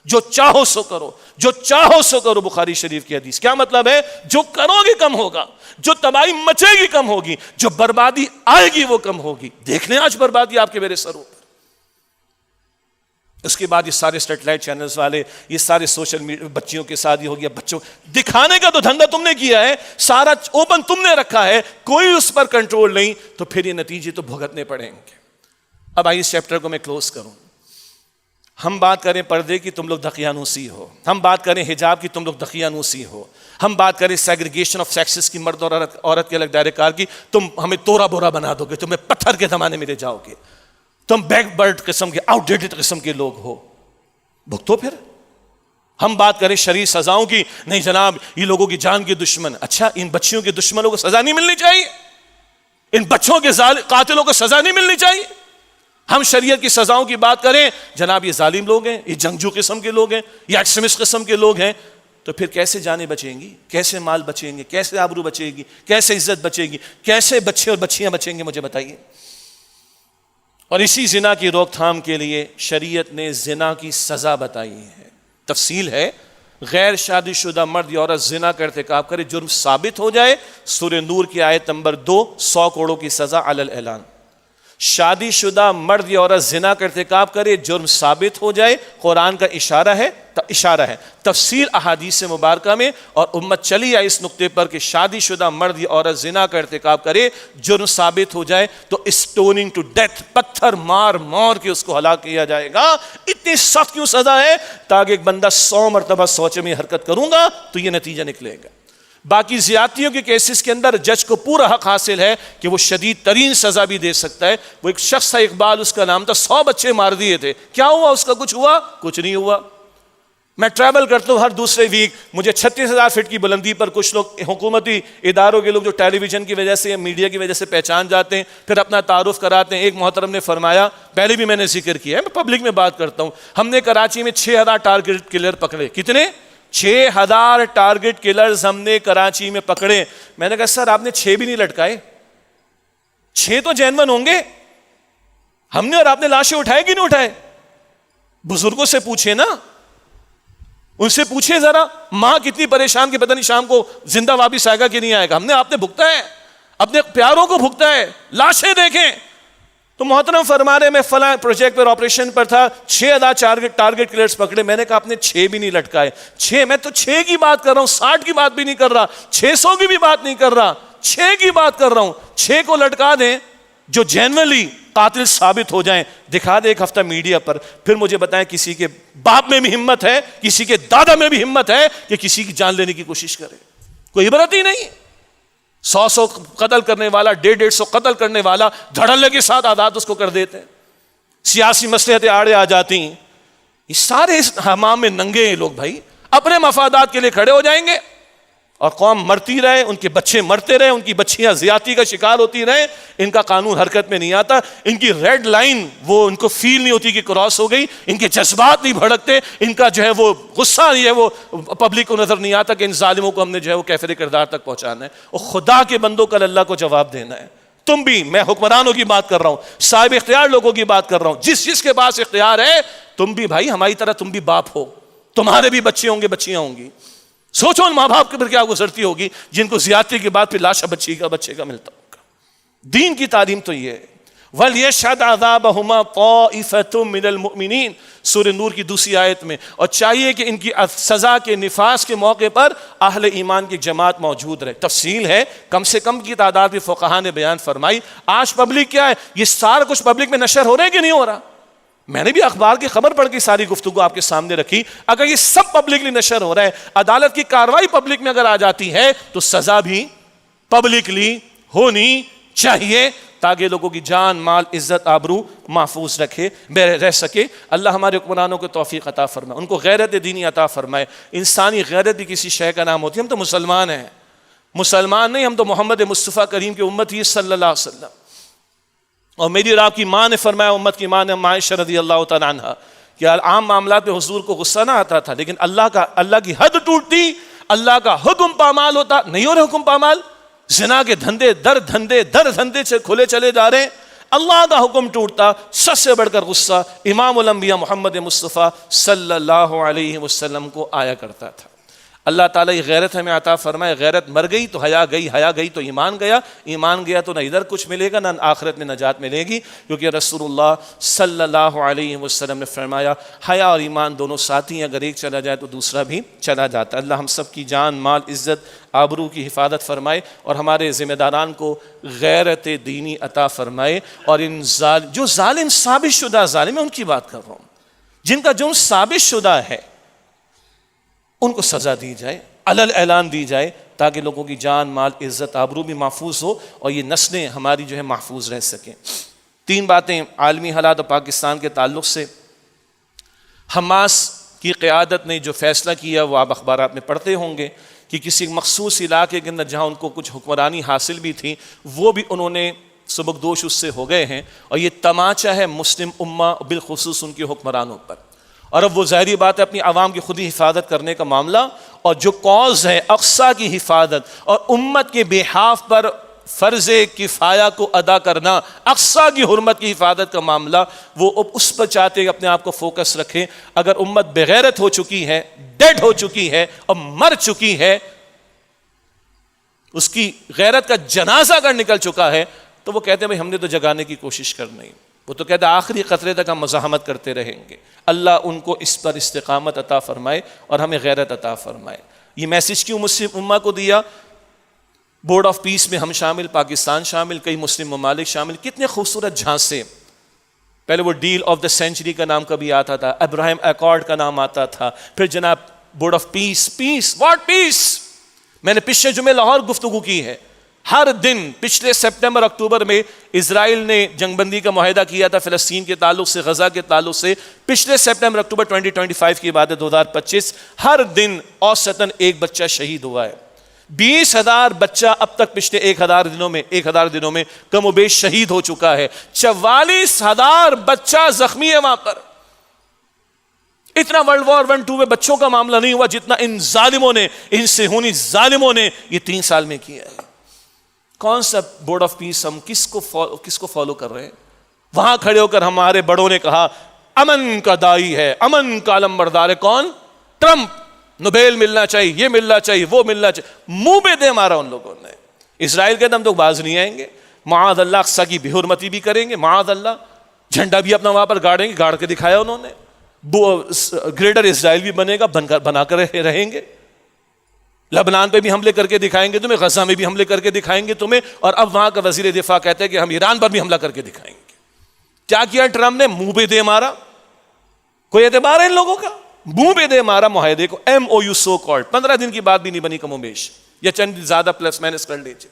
S1: جو چاہو سو کرو, جو چاہو سو کرو. بخاری شریف کی حدیث. کیا مطلب ہے؟ جو کرو گے کم ہوگا, جو تباہی مچے گی کم ہوگی, جو بربادی آئے گی وہ کم ہوگی. دیکھ لیں آج بربادی آپ کے میرے سروں پر. اس کے بعد یہ سارے سیٹلائٹ چینلز والے, یہ سارے سوشل میڈیا, بچیوں کے ساتھ یہ ہو گیا, بچوں دکھانے کا تو دھندا تم نے کیا ہے, سارا اوپن تم نے رکھا ہے, کوئی اس پر کنٹرول نہیں. تو پھر یہ نتیجے تو بھگتنے پڑیں گے. اب آئیے اس چیپٹر کو میں کلوز کروں. ہم بات کریں پردے کی, تم لوگ دقیانوسی ہو. ہم بات کریں حجاب کی, تم لوگ دقیانوسی ہو. ہم بات کریں سیگریگیشن آف سیکسز کی, مرد اور عورت کے الگ دائرے کار کی, تم ہمیں تورا بورا بنا دو گے, تمہیں پتھر کے زمانے میں لے جاؤ گے. تم بیک برڈ قسم کے, آؤٹ ڈیٹڈ قسم کے لوگ ہو, بھگتو پھر. ہم بات کریں شرعی سزاؤں کی, نہیں جناب یہ لوگوں کی جان کے دشمن. اچھا ان بچیوں کے دشمنوں کو سزا نہیں ملنی چاہیے؟ ان بچوں کے قاتلوں کو سزا نہیں ملنی چاہیے؟ ہم شریعت کی سزاؤں کی بات کریں, جناب یہ ظالم لوگ ہیں, یہ جنگجو قسم کے لوگ ہیں, یہ ایکسٹریمسٹ قسم کے لوگ ہیں. تو پھر کیسے جانیں بچیں گی, کیسے مال بچیں گے, کیسے آبرو بچے گی, کیسے عزت بچے گی, کیسے بچے اور بچیاں بچیں گے؟ مجھے بتائیے. اور اسی زنا کی روک تھام کے لیے شریعت نے زنا کی سزا بتائی ہے. تفصیل ہے, غیر شادی شدہ مرد یا عورت زنا کا ارتکاب کرے, جرم ثابت ہو جائے, سورہ نور کی آیت نمبر 2, 100 کوڑوں کی سزا علی الاعلان. شادی شدہ مرد یا عورت زنا کا ارتکاب کرے, جرم ثابت ہو جائے, قرآن کا اشارہ ہے, تفصیل احادیث مبارکہ میں, اور امت چلی آئی اس نقطے پر کہ شادی شدہ مرد یا عورت زنا کا ارتکاب کرے, جرم ثابت ہو جائے تو اسٹوننگ ٹو ڈیتھ, پتھر مار مار کے اس کو ہلاک کیا جائے گا. اتنی سخت کیوں سزا ہے؟ تاکہ ایک بندہ 100 مرتبہ سوچے میں حرکت کروں گا تو یہ نتیجہ نکلے گا. باقی زیادتیوں کے کیسز کے اندر جج کو پورا حق حاصل ہے کہ وہ شدید ترین سزا بھی دے سکتا ہے. وہ ایک شخص تھا, اقبال اس کا نام تھا, 100 بچے مار دیے تھے. کیا ہوا اس کا؟ کچھ ہوا؟ کچھ نہیں ہوا. میں ٹریول کرتا ہوں ہر دوسرے ویک, مجھے 36,000 فٹ کی بلندی پر کچھ لوگ حکومتی اداروں کے لوگ جو ٹیلی ویژن کی وجہ سے یا میڈیا کی وجہ سے پہچان جاتے ہیں, پھر اپنا تعارف کراتے ہیں. ایک محترم نے فرمایا, پہلے بھی میں نے ذکر کیا ہے, میں پبلک میں بات کرتا ہوں, ہم نے کراچی میں 6,000 ٹارگٹ کلر پکڑے. کتنے؟ 6,000 ٹارگٹ کلرز ہم نے کراچی میں پکڑے. میں نے کہا سر آپ نے 6 بھی نہیں لٹکائے, 6 تو جینون ہوں گے. ہم نے اور آپ نے لاشیں اٹھائے کہ نہیں اٹھائے؟ بزرگوں سے پوچھے نا, ان سے پوچھے ذرا, ماں کتنی پریشان کہ پتہ نہیں شام کو زندہ واپس آئے گا کہ نہیں آئے گا. ہم نے آپ نے بھگتا ہے, اپنے پیاروں کو بھگتا ہے. لاشیں دیکھیں. تو محترم فرما رہے, میں فلاں پروجیکٹ پر آپریشن پر تھا, 6,000 ٹارگٹ کلرز پکڑے. میں نے کہا آپ نے 6 بھی نہیں لٹکائے. 6 میں تو 6 کی بات کر رہا ہوں, 60 کی بات بھی نہیں کر رہا, 600 کی بھی بات نہیں کر رہا, 6 کی بات کر رہا ہوں. 6 کو لٹکا دیں جو جینولی قاتل ثابت ہو جائیں, دکھا دے ایک ہفتہ میڈیا پر, پھر مجھے بتائیں کسی کے باپ میں بھی ہمت ہے, کسی کے دادا میں بھی ہمت ہے کہ کسی کی جان لینے کی کوشش کرے؟ کوئی عبرت ہی نہیں. 100 قتل کرنے والا, 150 قتل کرنے والا دھڑلے کے ساتھ عادات اس کو کر دیتے ہیں. سیاسی مصلحتیں آڑے آ جاتی ہیں. یہ سارے اس حمام میں ننگے ہیں لوگ بھائی, اپنے مفادات کے لیے کھڑے ہو جائیں گے اور قوم مرتی رہے، ان کے بچے مرتے رہے، ان کی بچیاں زیادتی کا شکار ہوتی رہے، ان کا قانون حرکت میں نہیں آتا، ان کی ریڈ لائن وہ ان کو فیل نہیں ہوتی کہ کراس ہو گئی، ان کے جذبات نہیں بھڑکتے، ان کا جو ہے وہ غصہ نہیں ہے وہ پبلک کو نظر نہیں آتا کہ ان ظالموں کو ہم نے جو ہے وہ کیفر کردار تک پہنچانا ہے. اور خدا کے بندوں کل اللہ کو جواب دینا ہے. تم بھی، میں حکمرانوں کی بات کر رہا ہوں، صاحب اختیار لوگوں کی بات کر رہا ہوں، جس کے پاس اختیار ہے، تم بھی بھائی ہماری طرح تم بھی باپ ہو، تمہارے بھی بچے ہوں گے، بچیاں ہوں گی. سوچو ان ماں باپ کے پر کیا گزرتی ہوگی جن کو زیادتی کے بعد پھر لاشا بچے کا ملتا ہوگا. دین کی تعلیم تو یہ ہے. وَلْيَشْهَدْ عَذَابَهُمَا طَائِفَةٌ مِّنَ الْمُؤْمِنِينَ سورہ نور کی دوسری آیت میں. اور چاہیے کہ ان کی سزا کے نفاذ کے موقع پر اہل ایمان کی جماعت موجود رہے. تفصیل ہے، کم سے کم کی تعداد بھی فقہا نے بیان فرمائی. آج پبلک کیا ہے، یہ سارا کچھ پبلک میں نشر ہو رہا ہے کہ نہیں ہو رہا؟ میں نے بھی اخبار کی خبر پڑھ کے ساری گفتگو آپ کے سامنے رکھی. اگر یہ سب پبلکلی نشر ہو رہا ہے، عدالت کی کاروائی پبلک میں اگر آ جاتی ہے تو سزا بھی پبلکلی ہونی چاہیے تاکہ لوگوں کی جان، مال، عزت، آبرو محفوظ رہ سکے. اللہ ہمارے حکمرانوں کو توفیق عطا فرمائے، ان کو غیرت دینی عطا فرمائے. انسانی غیرت بھی کسی شے کا نام ہوتی ہے. ہم تو مسلمان ہیں، مسلمان نہیں، ہم تو محمد مصطفیٰ کریم کی امت ہی صلی اللہ علیہ وسلم. اور میری اور آپ کی ماں نے فرمایا، امت کی ماں نے عائشہ رضی اللہ تعالیٰ عنہ، کہ عام معاملات میں حضور کو غصہ نہ آتا تھا، لیکن اللہ کی حد ٹوٹتی، اللہ کا حکم پامال ہوتا. نہیں ہو رہے حکم پامال، زنا کے دھندے در دھندے کھلے چلے جا رہے ہیں، اللہ کا حکم ٹوٹتا. سب سے بڑھ کر غصہ امام الانبیاء محمد مصطفیٰ صلی اللہ علیہ وسلم کو آیا کرتا تھا. اللہ تعالیٰ یہ غیرت ہمیں عطا فرمائے. غیرت مر گئی تو حیا گئی، حیا گئی تو ایمان گیا، ایمان گیا تو نہ ادھر کچھ ملے گا نہ آخرت میں نجات ملے گی. کیونکہ رسول اللہ صلی اللہ علیہ وسلم نے فرمایا حیا اور ایمان دونوں ساتھی ہیں، اگر ایک چلا جائے تو دوسرا بھی چلا جاتا. اللہ ہم سب کی جان، مال، عزت، آبرو کی حفاظت فرمائے اور ہمارے ذمہ داران کو غیرت دینی عطا فرمائے. اور ان جو ظالم ثابت شدہ ظالم ہیں ان کی بات کر رہا ہوں، جن کا جرم ثابت شدہ ہے، ان کو سزا دی جائے، علل اعلان دی جائے، تاکہ لوگوں کی جان، مال، عزت، آبرو بھی محفوظ ہو اور یہ نسلیں ہماری جو ہے محفوظ رہ سکیں. 3 باتیں عالمی حالات اور پاکستان کے تعلق سے. حماس کی قیادت نے جو فیصلہ کیا وہ آپ اخبارات میں پڑھتے ہوں گے کہ کسی مخصوص علاقے کے اندر جہاں ان کو کچھ حکمرانی حاصل بھی تھی وہ بھی انہوں نے سبکدوش اس سے ہو گئے ہیں. اور یہ تماچا ہے مسلم امہ بالخصوص ان کے حکمرانوں پر. اور اب وہ ظاہری بات ہے اپنی عوام کی خود ہی حفاظت کرنے کا معاملہ، اور جو کاز ہے اقصیٰ کی حفاظت اور امت کے بحاف پر فرض کفایہ کو ادا کرنا، اقصیٰ کی حرمت کی حفاظت کا معاملہ، وہ اب اس پر چاہتے ہیں اپنے آپ کو فوکس رکھیں. اگر امت بغیرت ہو چکی ہے، ڈیڈ ہو چکی ہے اور مر چکی ہے، اس کی غیرت کا جنازہ اگر نکل چکا ہے تو وہ کہتے ہیں بھائی ہم نے تو جگانے کی کوشش کرنی. وہ تو کہتے ہیں آخری قطرے تک ہم مزاحمت کرتے رہیں گے. اللہ ان کو اس پر استقامت عطا فرمائے اور ہمیں غیرت عطا فرمائے. یہ میسج کیوں مسلم امہ کو دیا؟ بورڈ آف پیس میں ہم شامل، پاکستان شامل، کئی مسلم ممالک شامل. کتنے خوبصورت جھانسے. پہلے وہ ڈیل آف دا سینچری کا نام کبھی آتا تھا، ابراہیم ایکارڈ کا نام آتا تھا، پھر جناب board of peace. Peace what peace? میں نے پچھلے جمعے لاہور گفتگو کی ہے. ہر دن پچھلے سپٹمبر اکتوبر میں اسرائیل نے جنگ بندی کا معاہدہ کیا تھا فلسطین کے تعلق سے، غزہ کے تعلق سے. پچھلے سپٹمبر اکتوبر 2025 کی بات ہے، 2025، ہر دن اوسطاً 1 بچہ شہید ہوا ہے. 20,000 بچہ اب تک پچھلے 1,000 دنوں میں کم و بیش شہید ہو چکا ہے. 44,000 بچہ زخمی ہے وہاں پر. اتنا ورلڈ وار 1 2 میں بچوں کا معاملہ نہیں ہوا جتنا ان ظالموں نے، ان صہیونی ظالموں نے یہ 3 سال میں کیا ہے. کون سا بورڈ آف پیس؟ ہم کس کو فالو کر رہے ہیں؟ وہاں کھڑے ہو کر ہمارے بڑوں نے کہا امن کا دائی ہے، امن کا علمبردار ہے. کون؟ ٹرمپ. نوبیل ملنا چاہیے، یہ ملنا چاہیے، وہ ملنا چاہیے. منہ پہ دے مارا ان لوگوں نے. اسرائیل کے دم تو باز نہیں آئیں گے. معاذ اللہ اقصیٰ کی بے حرمتی بھی کریں گے، معاذ اللہ. جھنڈا بھی اپنا وہاں پر گاڑیں گے، گاڑ کے دکھایا انہوں نے. گریٹر اسرائیل بھی بنے گا، بنا کر رہیں گے. لبنان پہ بھی حملے کر کے دکھائیں گے تمہیں، غزہ میں بھی حملے کر کے دکھائیں گے تمہیں. اور اب وہاں کا وزیر دفاع کہتے ہیں کہ ہم ایران پر بھی حملہ کر کے دکھائیں گے. کیا کیا ٹرمپ نے؟ منہ پہ دے مارا. کوئی اعتبار ہے ان لوگوں کا؟ منہ پہ دے مارا معاہدے کو. MOU سو کالڈ 15 دن کی بات بھی نہیں بنی کم و بیش، یا چند زیادہ پلس مائنس کر لیجیے.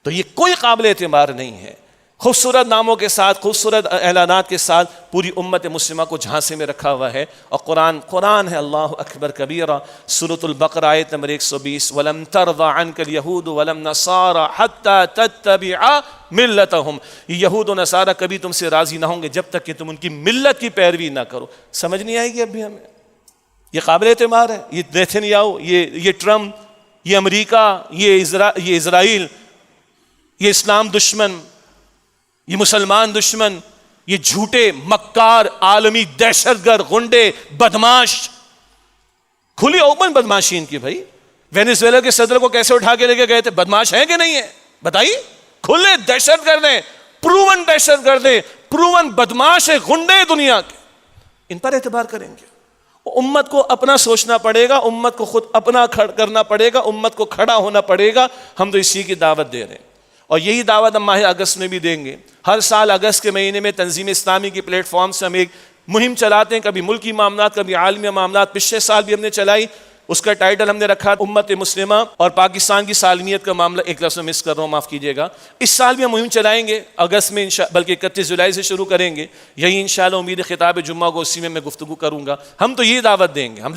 S1: تو یہ کوئی قابل اعتبار نہیں ہے. خوبصورت ناموں کے ساتھ، خوبصورت اعلانات کے ساتھ پوری امت مسلمہ کو جھانسے میں رکھا ہوا ہے. اور قرآن ہے. اللہ اکبر کبیرہ. سورۃ البقرہ آیت نمبر 120. وَلَمْ تَرْضَ عَنْكَ الْيَهُودُ وَلَمْ نَصَارَى حَتَّى تَتَّبِعَ مِلَّتَهُمْ. یہ یہود و نصارہ کبھی تم سے راضی نہ ہوں گے جب تک کہ تم ان کی ملت کی پیروی نہ کرو. سمجھ نہیں آئے گی اب بھی ہمیں؟ یہ قابل اعتماد ہے؟ یہ نیتن یاہو، یہ ٹرمپ، یہ امریکہ، یہ اسرائیل، یہ اسلام دشمن، یہ مسلمان دشمن، یہ جھوٹے مکار عالمی دہشت گرد غنڈے بدماش، کھلی اوپن بدماشی ان کی. بھائی وینیزویلا کے صدر کو کیسے اٹھا کے لے کے گئے تھے؟ بدماش ہیں کہ نہیں ہیں بتائیے؟ کھلے دہشت گرد ہیں، پروون دہشت گرد ہیں، پروون بدماش ہیں، غنڈے دنیا کے. ان پر اعتبار کریں گے. امت کو اپنا سوچنا پڑے گا، امت کو خود اپنا کرنا پڑے گا، امت کو کھڑا ہونا پڑے گا. ہم تو اسی کی دعوت دے رہے ہیں اور یہی دعوت ہم ماہ اگست میں بھی دیں گے. ہر سال اگست کے مہینے میں تنظیم اسلامی کی پلیٹ فارم سے ہم ایک مہم چلاتے ہیں، کبھی ملکی معاملات، کبھی عالمی معاملات. پچھلے سال بھی ہم نے چلائی. اس کا ٹائٹل ہم نے رکھا امت مسلمہ اور پاکستان کی سالمیت کا معاملہ. ایک لفظ میں مس کر رہا ہوں، معاف کیجیے گا. اس سال بھی ہم مہم چلائیں گے اگست میں بلکہ 31 جولائی سے شروع کریں گے. یہی انشاءاللہ امید خطاب جمعہ کو اسی میں گفتگو کروں گا. ہم تو یہ دعوت دیں گے. ہم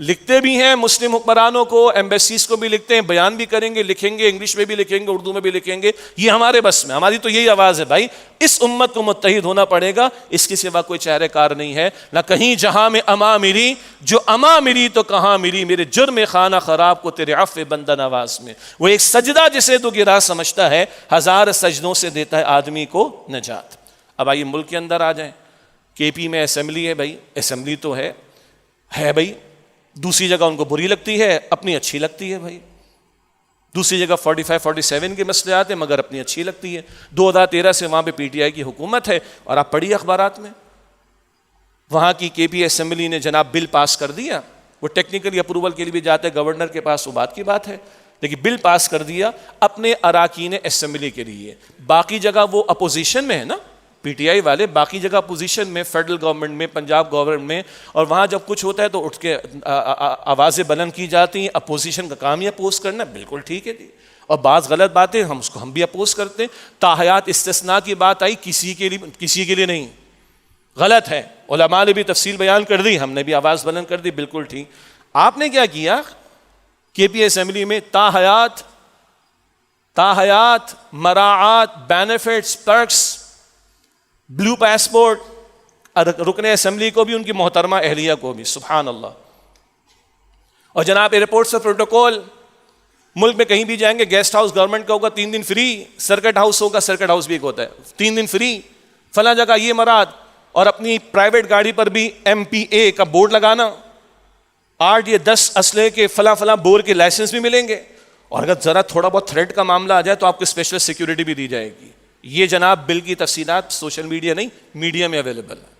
S1: لکھتے بھی ہیں مسلم حکمرانوں کو، ایمبیسیز کو بھی لکھتے ہیں، بیان بھی کریں گے، لکھیں گے، انگلش میں بھی لکھیں گے، اردو میں بھی لکھیں گے. یہ ہمارے بس میں، ہماری تو یہی آواز ہے بھائی. اس امت کو متحد ہونا پڑے گا، اس کے سوا کوئی چارہ کار نہیں ہے. نہ کہیں جہاں میں اما ملی، جو اما ملی تو کہاں ملی، میرے جرم خانہ خراب کو تیرے عفو بندہ نواز میں. وہ ایک سجدہ جسے تو گرا سمجھتا ہے، 1000 سجدوں سے دیتا ہے آدمی کو نجات. اب آئیے ملک کے اندر آ جائیں. کے پی میں اسمبلی ہے بھائی، اسمبلی تو ہے بھائی. دوسری جگہ ان کو بری لگتی ہے، اپنی اچھی لگتی ہے بھائی. دوسری جگہ 45 47 کے مسئلے آتے ہیں مگر اپنی اچھی لگتی ہے. 2013 سے وہاں پہ پی ٹی آئی کی حکومت ہے اور آپ پڑھیے اخبارات میں، وہاں کی کے پی اسمبلی نے جناب بل پاس کر دیا. وہ ٹیکنیکلی اپروول کے لیے بھی جاتے ہیں گورنر کے پاس، وہ بات کی بات ہے، لیکن بل پاس کر دیا اپنے اراکین اسمبلی کے لیے. باقی جگہ وہ اپوزیشن میں ہے نا، پی ٹی آئی والے باقی جگہ اپوزیشن میں، فیڈرل گورنمنٹ میں، پنجاب گورنمنٹ میں، اور وہاں جب کچھ ہوتا ہے تو اٹھ کے آوازیں بلند کی جاتی ہیں. اپوزیشن کا کام ہی اپوز کرنا، بالکل ٹھیک ہے جی. اور بعض غلط باتیں ہم بھی اپوز کرتے ہیں. تاحیات استثناء کی بات آئی، کسی کے لیے نہیں، غلط ہے. علماء نے بھی تفصیل بیان کر دی، ہم نے بھی آواز بلند کر دی، بالکل ٹھیک. آپ نے کیا کیا کے پی اسمبلی میں؟ تاحیات، مراعات، بینیفٹس، پرکس، بلو پاسپورٹ، رکن اسمبلی کو بھی، ان کی محترمہ اہلیہ کو بھی. سبحان اللہ. اور جناب ایئرپورٹ سے پروٹوکول، ملک میں کہیں بھی جائیں گے، گیسٹ ہاؤس گورنمنٹ کا ہوگا 3 دن فری، سرکٹ ہاؤس ہوگا، سرکٹ ہاؤس بھی ایک ہوتا ہے 3 دن فری، فلاں جگہ یہ مراد. اور اپنی پرائیویٹ گاڑی پر بھی MPA کا بورڈ لگانا، 8 یا 10 اسلحے کے فلاں بور کے لائسنس بھی ملیں گے. اور اگر ذرا تھوڑا بہت تھریٹ کا معاملہ آ جائے تو آپ کو اسپیشل سیکیورٹی بھی دی جائے گی. یہ جناب بل کی تفصیلات سوشل میڈیا نہیں، میڈیا میں اویلیبل ہے.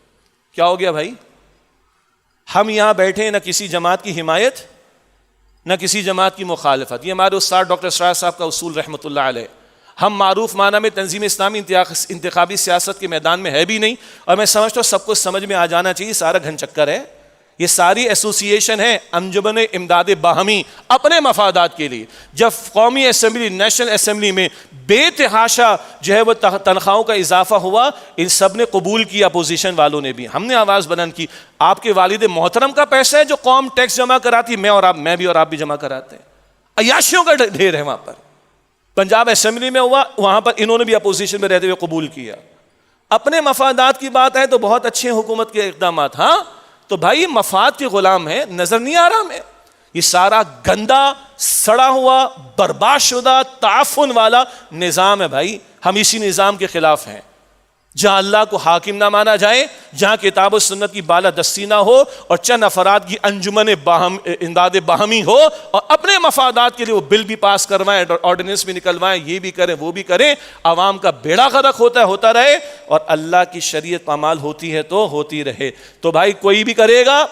S1: کیا ہو گیا بھائی؟ ہم یہاں بیٹھے نہ کسی جماعت کی حمایت نہ کسی جماعت کی مخالفت. یہ ہمارے استاد ڈاکٹر سراج صاحب کا اصول رحمۃ اللہ علیہ. ہم معروف معنی میں تنظیم اسلامی انتخابی سیاست کے میدان میں ہے بھی نہیں، اور میں سمجھتا ہوں سب کو سمجھ میں آ جانا چاہیے، سارا گھن چکر ہے. یہ ساری ایسوسیشن ہے انجمن امداد باہمی اپنے مفادات کے لیے. جب قومی اسمبلی، نیشنل اسمبلی میں بے تحاشا جو ہے وہ تنخواہوں کا اضافہ ہوا، ان سب نے قبول کیا، اپوزیشن والوں نے بھی، ہم نے آواز بلند کی. آپ کے والد محترم کا پیسہ ہے جو قوم ٹیکس جمع کراتی، میں بھی اور آپ بھی جمع کراتے ہیں. عیاشیوں کا ڈھیر ہے وہاں پر. پنجاب اسمبلی میں ہوا، وہاں پر انہوں نے بھی اپوزیشن میں رہتے ہوئے قبول کیا. اپنے مفادات کی بات ہے تو بہت اچھے حکومت کے اقدامات، ہاں تو بھائی مفاد کے غلام ہے، نظر نہیں آ رہا ہمیں؟ یہ سارا گندا، سڑا ہوا، برباد شدہ، تعفن والا نظام ہے بھائی. ہم اسی نظام کے خلاف ہیں. جہاں اللہ کو حاکم نہ مانا جائے، جہاں کتاب و سنت کی بالادستی نہ ہو، اور چند افراد کی انجمن امداد باہمی ہو، اور اپنے مفادات کے لیے وہ بل بھی پاس کروائیں، آرڈیننس بھی نکلوائیں، یہ بھی کریں وہ بھی کریں. عوام کا بیڑا غرق ہوتا رہے، اور اللہ کی شریعت پامال ہوتی ہے تو ہوتی رہے. تو بھائی کوئی بھی کرے گا،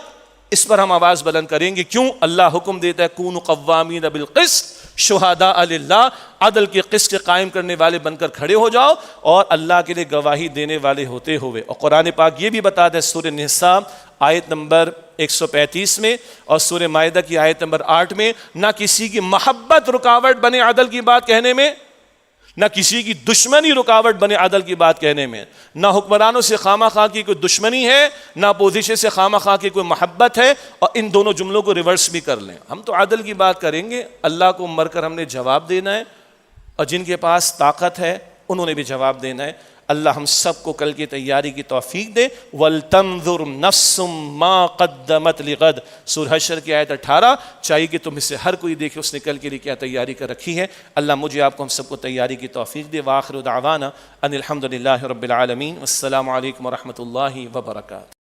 S1: اس پر ہم آواز بلند کریں گے. کیوں؟ اللہ حکم دیتا ہے کونوا قوامین بالقسط شہداء للہ، عدل کے قسط کے قائم کرنے والے بن کر کھڑے ہو جاؤ اور اللہ کے لیے گواہی دینے والے ہوتے ہوئے. اور قرآن پاک یہ بھی بتا ہے سورہ نساء آیت نمبر 135 میں اور سورہ مائدہ کی آیت نمبر 8 میں، نہ کسی کی محبت رکاوٹ بنے عدل کی بات کہنے میں، نہ کسی کی دشمنی رکاوٹ بنے عدل کی بات کہنے میں، نہ حکمرانوں سے خواہ خواہ کی کوئی دشمنی ہے، نہ اپوزیشن سے خواہ خواہ کی کوئی محبت ہے، اور ان دونوں جملوں کو ریورس بھی کر لیں۔ ہم تو عدل کی بات کریں گے، اللہ کو مر کر ہم نے جواب دینا ہے، اور جن کے پاس طاقت ہے انہوں نے بھی جواب دینا ہے۔ اللہ ہم سب کو کل کی تیاری کی توفیق دے۔ وَلْتَنظُرْ نَفْسٌ مَا قَدَّمَتْ لِغَدٍ، سورہ حشر کی آیت 18۔ چاہیے کہ تم میں سے ہر کوئی دیکھے اس نے کل کے لیے کیا تیاری کر رکھی ہے۔ اللہ مجھے آپ کو ہم سب کو تیاری کی توفیق دے۔ وآخر دعوانا ان الحمد للہ رب العالمین، والسلام علیکم ورحمۃ اللہ وبرکاتہ۔